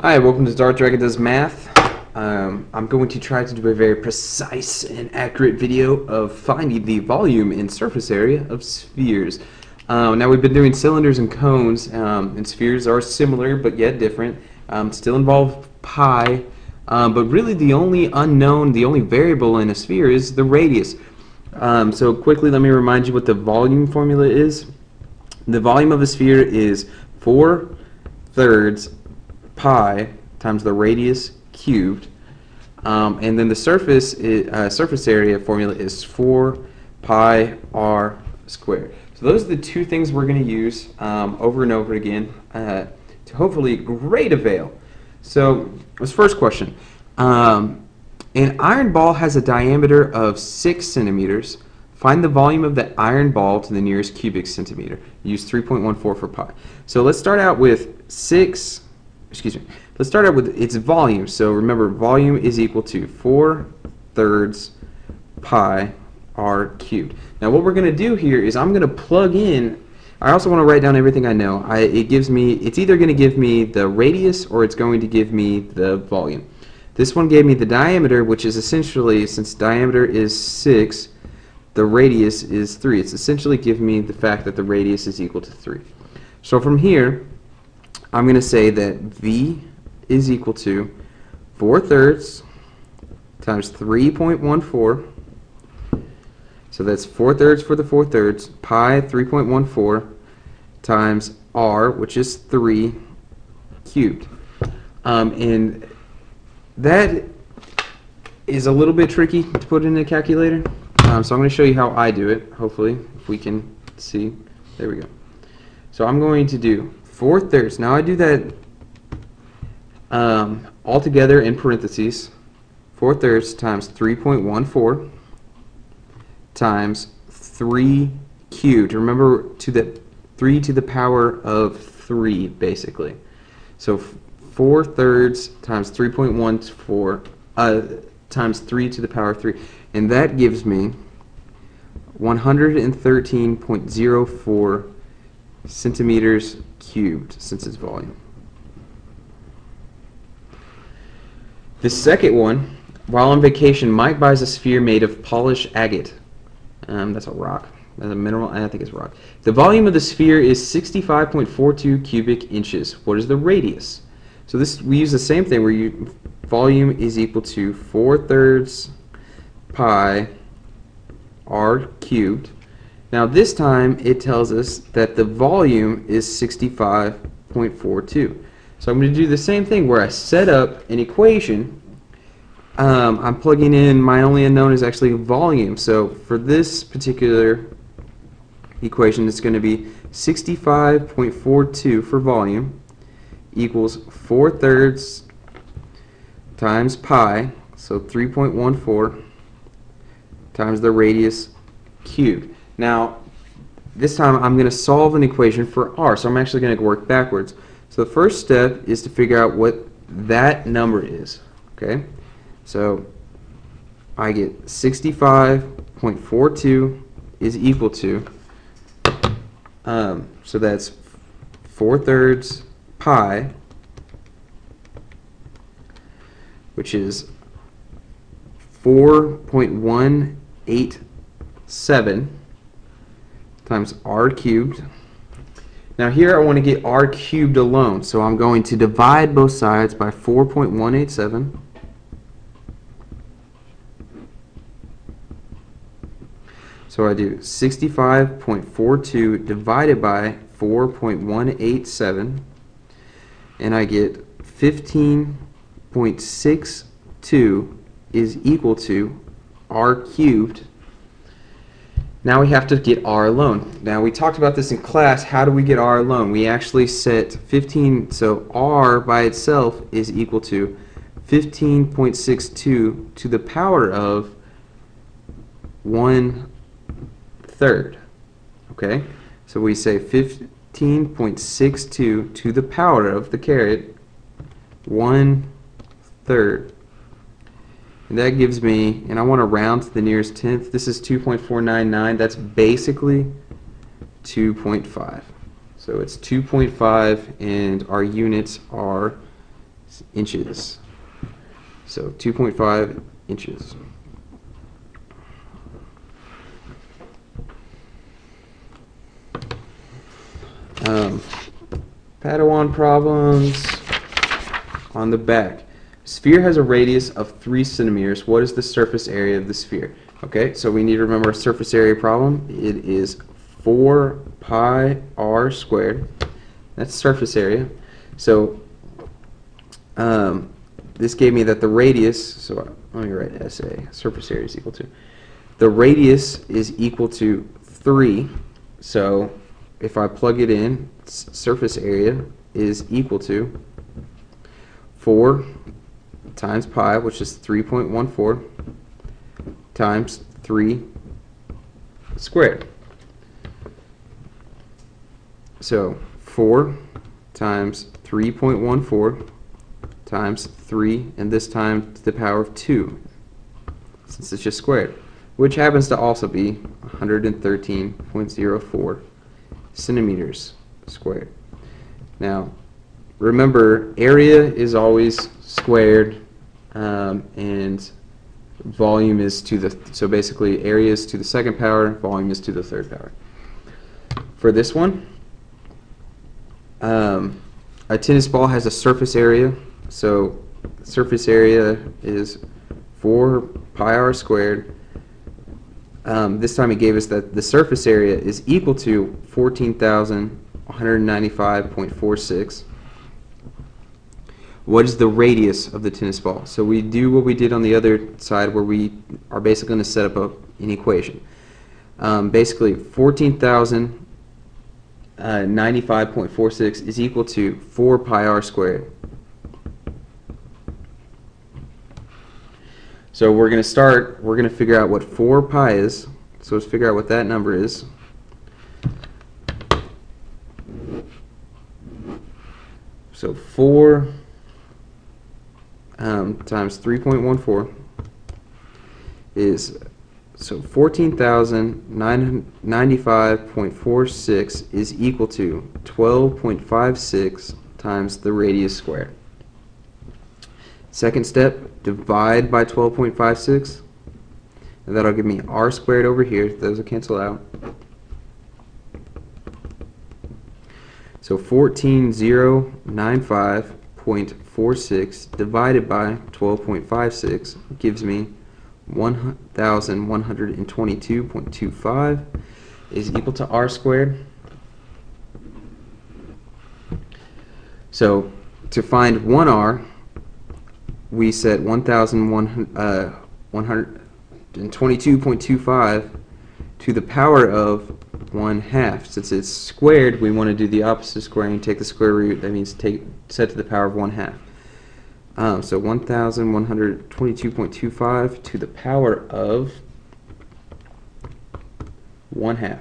Hi, welcome to Dark Dragon Does Math. I'm going to try to do a very precise and accurate video of finding the volume and surface area of spheres. Now we've been doing cylinders and cones, and spheres are similar but yet different. Still involve pi, but really the only unknown, the only variable in a sphere is the radius. So quickly let me remind you what the volume formula is. The volume of a sphere is 4/3 pi times the radius cubed, and then the surface area formula is 4 pi r squared. So those are the two things we're going to use over and over again to hopefully great avail. So this first question. An iron ball has a diameter of 6 centimeters. Find the volume of the iron ball to the nearest cubic centimeter. Use 3.14 for pi. So let's start out with let's start out with its volume. So remember, volume is equal to 4/3 pi r cubed. Now what we're going to do here is I'm going to plug in, I also want to write down everything I know. It's either going to give me the radius or it's going to give me the volume. This one gave me the diameter, which is essentially, since diameter is 6, the radius is 3. It's essentially giving me the fact that the radius is equal to 3. So from here, I'm going to say that V is equal to 4/3 times 3.14. So that's 4/3 for the 4/3, pi 3.14 times r, which is 3 cubed. And that is a little bit tricky to put in a calculator. So I'm going to show you how I do it, hopefully, if we can see. There we go. So I'm going to do 4/3. Now I do that all together in parentheses. 4/3 times 3.14 times 3 cubed. Remember, to the 3 to the power of 3, basically. So 4/3 times 3.14 times 3 to the power of 3. And that gives me 113.04 centimeters cubed, since it's volume. The second one, while on vacation, Mike buys a sphere made of polished agate. That's a rock. That's a mineral, I think it's rock. The volume of the sphere is 65.42 cubic inches. What is the radius? So we use the same thing where volume is equal to 4/3 pi r cubed. Now this time it tells us that the volume is 65.42. So I'm going to do the same thing where I set up an equation. I'm plugging in, my only unknown is actually volume. So for this particular equation, it's going to be 65.42 for volume equals 4/3 times pi, so 3.14, times the radius cubed. Now, this time I'm going to solve an equation for r, so I'm actually going to work backwards. So the first step is to figure out what that number is. Okay, so I get 65.42 is equal to, so that's 4/3 pi, which is 4.187 times r cubed. Now here I want to get r cubed alone, so I'm going to divide both sides by 4.187. So I do 65.42 divided by 4.187, and I get 15.62 is equal to r cubed. Now we have to get r alone. Now we talked about this in class. How do we get r alone? We actually set 15, so r by itself is equal to 15.62 to the power of 1/3. Okay? So we say 15.62 to the power of the caret 1/3. And that gives me, and I want to round to the nearest tenth, this is 2.499. That's basically 2.5. So it's 2.5, and our units are inches. So 2.5 inches. Padawan problems on the back. Sphere has a radius of 3 centimeters. What is the surface area of the sphere? Okay, so we need to remember a surface area problem. It is 4 pi r squared. That's surface area. So this gave me that the radius, so let me write SA, surface area is equal to. The radius is equal to 3, so if I plug it in, surface area is equal to 4 times pi, which is 3.14, times 3 squared. So 4 times 3.14 times 3, and this time to the power of 2, since it's just squared, which happens to also be 113.04 centimeters squared. Now, remember, area is always squared, and volume is to the, so basically area is to the second power, volume is to the third power. For this one, a tennis ball has a surface area, so surface area is 4 pi r squared. This time it gave us that the surface area is equal to 14,195.46. What is the radius of the tennis ball? So we do what we did on the other side, where we are basically going to set up an equation. Basically, 14,095.46 is equal to 4 pi r squared. So we're going to figure out what 4 pi is. So let's figure out what that number is. So 4 times 3.14 is, so 14,095.46 is equal to 12.56 times the radius squared. Second step, divide by 12.56, and that'll give me r squared over here. Those will cancel out. So 14,095.46 divided by 12.56 gives me 1,122.25 is equal to r squared. So to find 1r, we set 1,122.25 to the power of 1/2. Since it's squared, we want to do the opposite squaring, take the square root. That means set to the power of 1/2. So 1,122.25 to the power of 1/2.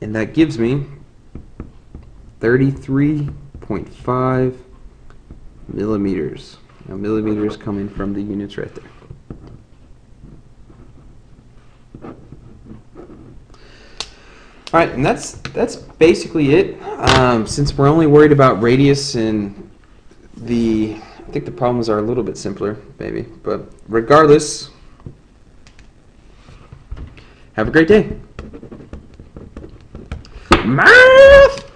And that gives me 33.5 millimeters. Now, millimeters coming from the units right there. All right, and that's basically it. Since we're only worried about radius and I think the problems are a little bit simpler, maybe. But regardless, have a great day. Math!